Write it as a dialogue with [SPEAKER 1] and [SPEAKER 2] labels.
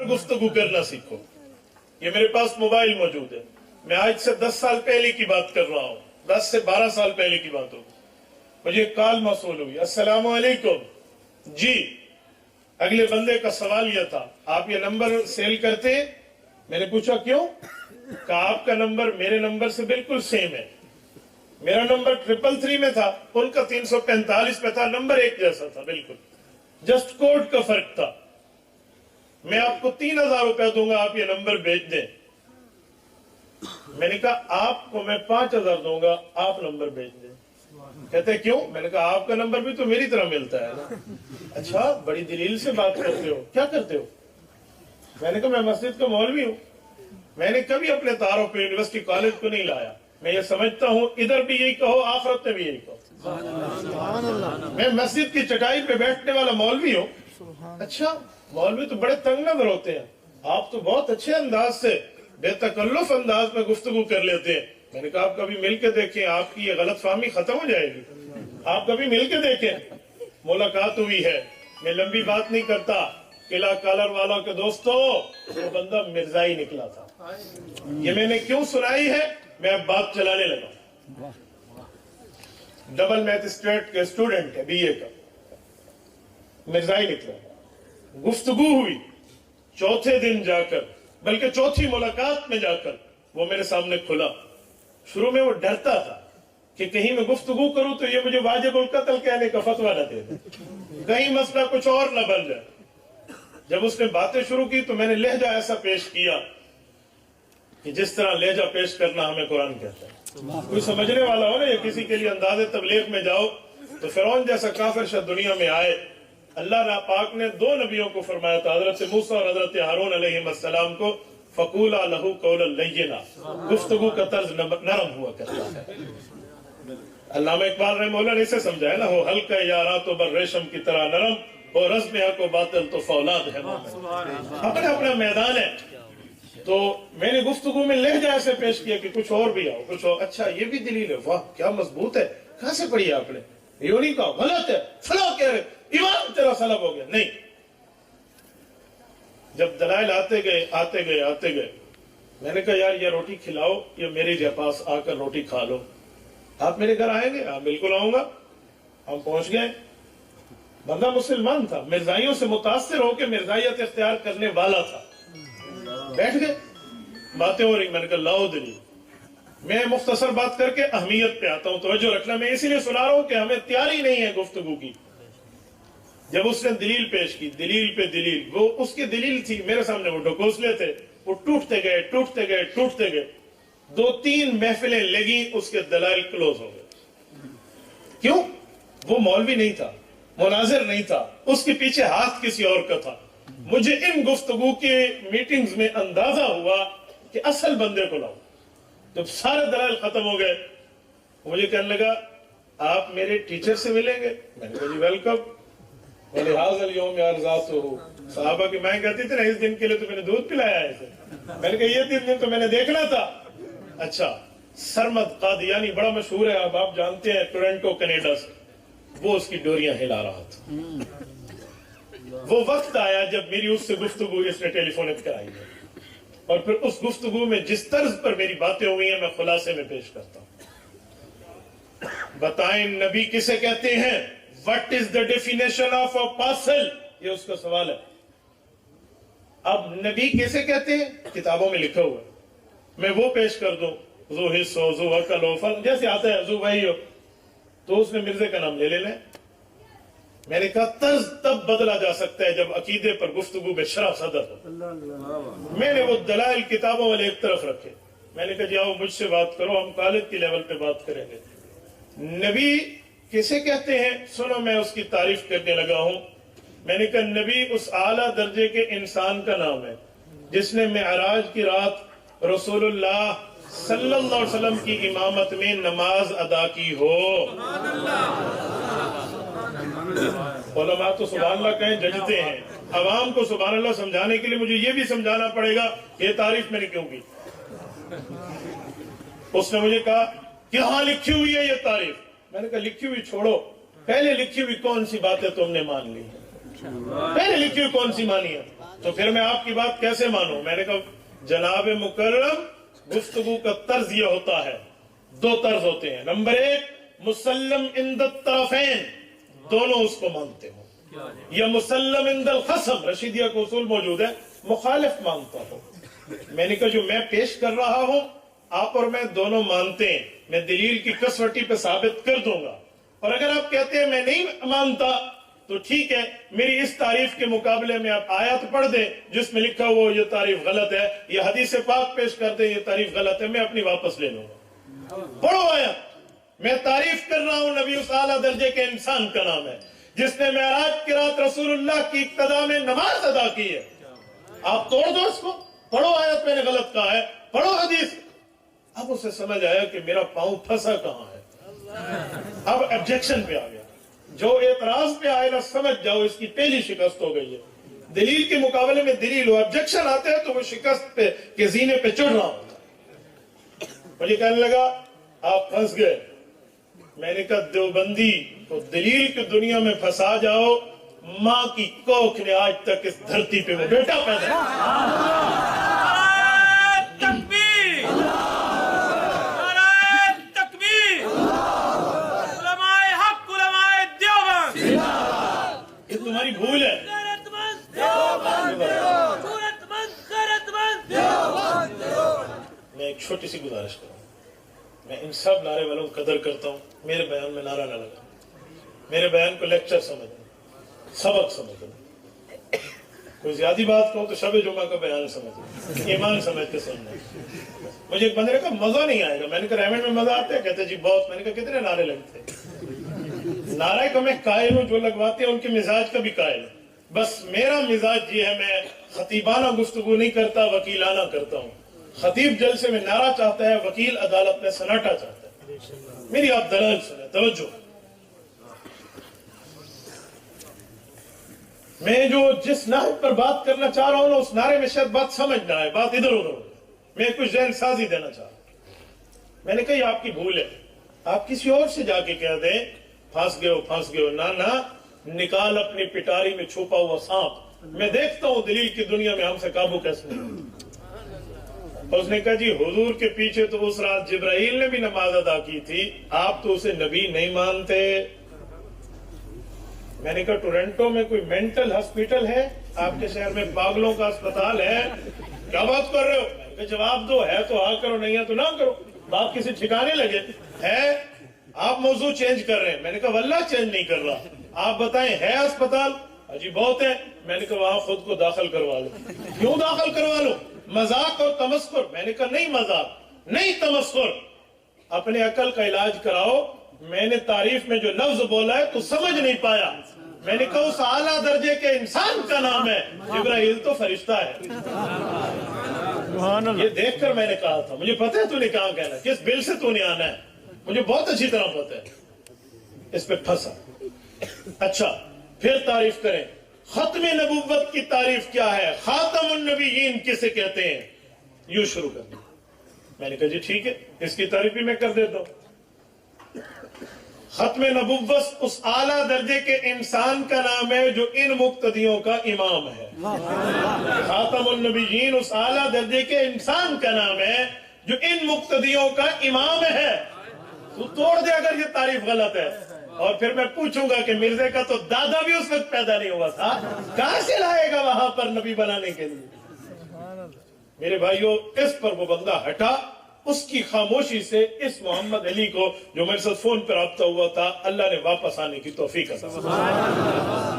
[SPEAKER 1] गुफ्तगू करना सीखो। ये मेरे पास मोबाइल मौजूद है, मैं आज से 10 साल पहले की बात कर रहा हूँ, 10 से 12 साल पहले की बात होगी। मुझे कॉल मौसूल हुई, अस्सलाम वालेकुम जी। अगले बंदे का सवाल यह था, आप ये नंबर सेल करते हैं? मैंने पूछा क्यों? कहा आपका नंबर मेरे नंबर से बिल्कुल सेम है। मेरा नंबर 333 में था, उनका 345 में था, नंबर एक जैसा था, बिल्कुल जस्ट कोड का फर्क था। मैं आपको 3000 रुपया दूंगा, आप ये नंबर बेच दें। मैंने कहा आपको मैं 5000 दूंगा, आप नंबर बेच दें। कहते क्यों? मैंने कहा आपका नंबर भी तो मेरी तरह मिलता है ना। अच्छा, बड़ी दलील से बात करते हो, क्या करते हो? मैंने कहा मैं मस्जिद का मौलवी हूँ, मैंने कभी अपने तारों पे यूनिवर्सिटी कॉलेज को नहीं लाया। मैं ये समझता हूँ इधर भी यही कहो, आखिरत में भी यही कहो। मैं मस्जिद की चटाई पे बैठने वाला मौलवी हूँ। अच्छा, मौलवी तो बड़े तंग नजर होते हैं, आप तो बहुत अच्छे अंदाज से बेतकल्लुफ अंदाज में गुफ्तगू कर लेते हैं। मैंने कहा आप कभी मिल के देखें, आपकी ये गलत फहमी खत्म हो जाएगी। आप कभी मिल के देखें, मुलाकात हुई है। मैं लंबी बात नहीं करता, किला कॉलर वाला के दोस्तों, वो बंदा मिर्जाई निकला था। ये मैंने क्यों सुनाई है, मैं अब बात चलाने लगा। डबल मैजिस्ट्रेट के स्टूडेंट है, बीए का, मिर्जाई निकला, गुफ्तगू हुई। चौथे दिन जाकर, बल्कि चौथी मुलाकात में जाकर वो मेरे सामने खुला। शुरू में वो डरता था कि कहीं मैं गुफ्तगू करूं तो ये मुझे वाजिबुल कत्ल कहने का फतवा न दे दे, कहीं मसला कुछ और न बन जाए। जब उसने बातें शुरू की तो मैंने लहजा ऐसा पेश किया कि जिस तरह लहजा पेश करना हमें कुरान कहता है। कोई समझने वाला हो ना, या किसी के लिए अंदाजे तबलीग में जाओ तो फिरौन जैसा काफिर शायद दुनिया में आए। अल्लाह पाक ने 2 नबियों को फरमाया था, हजरत मूसा और हजरत हारून अलैहिस्सलाम को, फकूला लहू कौलन लय्यिना, गुफ्तगू का तर्ज नरम हुआ करता है। अल्लामा इकबाल रहमतुल्लाह ने इसे समझाया ना, हो हल्का यारा तो बर रेशम की तरह नरम, और रज़्म को बातिल तो फौलाद है। अपना अपना मैदान है। तो मैंने गुफ्तगू में लहजा ऐसे पेश किया कि कुछ और भी आओ, कुछ और। अच्छा, ये भी दलील है, वाह क्या मजबूत है, कहां से पढ़ी आपने? यूं नहीं कहा, गलत है, फला कह रहे, ईमान तेरा सलब हो गया। नहीं, जब दलाइल आते गए, मैंने कहा यार ये रोटी खिलाओ, ये मेरे पास आकर रोटी खा लो। आप मेरे घर आएंगे? हाँ बिल्कुल आऊंगा। हम पहुंच गए। बंदा मुसलमान था, मिर्जाइयों से मुतासिर होकर मिर्जाइयत इख्तियार करने वाला था। बैठ गए, बातें हो रही। मैंने कहा लाओ दलील। मैं मुख्तसर बात करके अहमियत पे आता हूं, तवज्जो रखना। मैं इसीलिए सुना रहा हूं कि हमें तैयारी नहीं है गुफ्तगू की। जब उसने दलील पेश की, दलील पे दलील, वो उसकी दलील थी, मेरे सामने वो ढकोसले थे, वो टूटते गए। 2-3 महफिलें लगी, उसके दलाइल क्लोज हो गए। क्यों? वो मौलवी नहीं था, मुनाजिर नहीं था, उसके पीछे हाथ किसी और का था। मुझे इन गुफ्तगू के मीटिंग्स में अंदाजा हुआ कि असल बंदे को लाओ। जब सारे दलाइल खत्म हो गए, मुझे कहने लगा आप मेरे टीचर से मिलेंगे? मैंने कहा जी वेलकम। साहबा की माएं कहती थी ना, इस दिन के लिए तो मैंने दूध पिलाया है इसे। मैंने कहा ये 3 दिन तो मैंने देखना था। अच्छा, सरमद कादियानी बड़ा मशहूर है, अब आप जानते हैं, टोरंटो कनाडा से, वो उसकी डोरियां हिला रहा था। वो वक्त आया जब मेरी उससे गुफ्तगू इसने टेलीफोनिक कराई है, और फिर उस गुफ्तगू में जिस तर्ज पर मेरी बातें हुई हैं, मैं खुलासे में पेश करता हूं। बताएं नबी किसे कहते हैं? What is the definition of a parcel? ये उसका सवाल है। अब नबी कैसे कहते हैं? किताबों में लिखा हुआ है, मैं वो पेश कर दूं, जो हिस्सो, जो अकल हो, फल जैसे आता है, जो वही हो, तो उसने मिर्जे का नाम ले लेना। मैंने कहा तर्ज तब बदला जा सकता है जब अकीदे पर गुफ्तगू में शरह सदर हो। मैंने वो दलाइल किताबों वाले एक तरफ रखे। मैंने कहा जाओ मुझसे बात करो, हम कॉलेज के लेवल पे बात करेंगे। नबी किसे कहते हैं? सुनो, मैं उसकी तारीफ करने लगा हूं। मैंने कहा नबी उस आला दर्जे के इंसान का नाम है जिसने मेराज की रात रसूलुल्लाह सल्लल्लाहु अलैहि वसल्लम की इमामत में नमाज अदा की हो। उलमा तो सुभान अल्लाह कहें जजते हैं, अवाम को सुभान अल्लाह समझाने के लिए मुझे ये भी समझाना पड़ेगा ये तारीफ मैंने क्यों की। उसने मुझे कहा कहाँ लिखी हुई है ये तारीफ? मैंने कहा लिखी हुई छोड़ो, पहले लिखी हुई कौन सी बातें तुमने मान ली? पहले लिखी हुई कौन सी मानी है? تو پھر میں آپ کی بات کیسے مانوں؟ میں نے کہا جناب مکرم گفتگو کا طرز یہ ہوتا ہے، دو طرز ہوتے ہیں. نمبر ایک مسلم عند الطرفین، دونوں اس کو مانتے ہو، یا مسلم عند الخصم، رشیدیہ کو اصول موجود ہے، مخالف مانتا ہو. میں نے کہا جو میں پیش کر رہا ہوں آپ اور میں دونوں مانتے ہیں، میں دلیل کی کسوٹی پہ ثابت کر دوں گا. اور اگر آپ کہتے ہیں میں نہیں مانتا تو ٹھیک ہے، میری اس تعریف کے مقابلے میں آپ آیات پڑھ دیں جس میں لکھا ہو یہ تعریف غلط ہے، یہ حدیث پاک پیش کر دیں یہ تعریف غلط ہے، میں اپنی واپس لے لوں گا. پڑھو آیات. میں تعریف کر رہا ہوں نبی اس اعلیٰ درجے کے انسان کا نام ہے جس نے معراج کی رات رسول اللہ کی اقتداء میں نماز ادا کی ہے. آپ توڑ دو اس کو، پڑھو آیت میں نے غلط کہا ہے، پڑھو حدیث. اب اسے سمجھ آیا کہ میرا پاؤں پھنسا کہاں ہے. اب آبجیکشن پہ آ گیا. جو اعتراض پہ آئے نا سمجھ جاؤ اس کی پہلی شکست ہو گئی ہے. دلیل کے مقابلے میں دلیل ہو، آبجیکشن آتے ہیں تو وہ شکست پہ کے زینے پہ چڑھ رہا ہوتا. مجھے کہنے لگا آپ پھنس گئے. میں نے کہا دیوبندی تو دلیل کی دنیا میں پھنسا جاؤ، ماں کی کوکھ نے آج تک اس دھرتی پہ وہ بیٹا پیدا یہ تمہاری بھول ہے. میں ایک چھوٹی سی گزارش کروں، میں ان سب نعرے والوں کو قدر کرتا ہوں، میرے بیان میں نعرہ نہ لگا، میرے بیان کو لیکچر سمجھیں، سبق سمجھیں. کوئی زیادہ بات کہو تو شب جمعہ کا بیان سمجھیں، ایمان سمجھ کے سمجھیں. مجھے ایک بندے نے کہا مزہ نہیں آئے گا. میں نے کہا ریمنڈ میں مزہ آتا ہے؟ کہتے جی بہت. میں نے کہا کتنے نعرے لگتے ہیں؟ نعرے کا میں قائل ہوں، جو لگواتے ہیں ان کے مزاج کا بھی قائل ہوں. بس میرا مزاج یہ ہے، میں خطیبانہ گفتگو نہیں کرتا، وکیلانہ کرتا ہوں. خطیب جلسے میں نعرہ چاہتا ہے، وکیل عدالت میں سناٹا چاہتا ہے. میری آپ دلائل سنیں، توجہ. میں جو جس نعرے پر بات کرنا چاہ رہا ہوں نا اس نعرے میں شاید بات سمجھ نہ آئے، بات ادھر ادھر ہو. میں کچھ ذہن سازی دینا چاہ رہا ہوں. میں نے کہا یہ آپ کی بھول ہے، آپ کسی اور سے جا کے کہہ دیں پھنس گئے ہو پھنس گئے ہو. نہ نکال اپنی پٹاری میں چھپا ہوا سانپ، میں دیکھتا ہوں دلیل کی دنیا میں ہم سے قابو کیسے نہیں. اس نے کہا جی حضور کے پیچھے تو اس رات جبرائیل نے بھی نماز ادا کی تھی، آپ تو اسے نبی نہیں مانتے. میں نے کہا ٹورنٹو میں کوئی مینٹل ہاسپٹل ہے؟ آپ کے شہر میں پاگلوں کا اسپتال ہے؟ کیا بات کر رہے ہو؟ میں نے کہا جواب دو، ہے تو ہاں کرو، نہیں ہے تو نہ کرو. بات کسی ٹھکانے لگے ہے. آپ موضوع چینج کر رہے ہیں. میں نے کہا واللہ چینج نہیں کر رہا. آپ بتائیں ہے اسپتال؟ جی بہت ہے. میں نے کہا وہاں خود کو داخل کروا لو. کیوں داخل کروا لو؟ مذاق اور تمسخر. میں نے کہا نہیں مذاق نہیں تمسخر، اپنے عقل کا علاج کراؤ. میں نے تعریف میں جو لفظ بولا ہے تو سمجھ نہیں پایا. میں نے کہا اس اعلیٰ درجے کے انسان کا نام ہے جبرائیل تو فرشتہ ہے. یہ دیکھ کر میں نے کہا تھا مجھے پتہ ہے تو نے کہاں کہنا، کس بل سے تو نہیں آنا ہے، مجھے بہت اچھی طرح پتہ ہے. اس پہ پھنسا. اچھا پھر تعریف کریں. ختم نبوت کی تعریف کیا ہے؟ خاتم النبیین کسے کہتے ہیں؟ یوں شروع کر دیں. میں نے کہا جی ٹھیک ہے، اس کی تعریف بھی میں کر دیتا ہوں. ختم نبوت اس اعلیٰ درجے کے انسان کا نام ہے جو ان مقتدیوں کا امام ہے. خاتم النبیین اس اعلیٰ درجے کے انسان کا نام ہے جو ان مقتدیوں کا امام ہے. تو توڑ دے اگر یہ تعریف غلط ہے. اور پھر میں پوچھوں گا کہ مرزے کا تو دادا بھی اس وقت پیدا نہیں ہوا تھا، کہاں سے لائے گا وہاں پر نبی بنانے کے لیے؟ میرے بھائیوں اس پر وہ بندہ ہٹا. اس کی خاموشی سے اس محمد علی کو جو میرے ساتھ فون پر رابطہ ہوا تھا اللہ نے واپس آنے کی توفیق عطا.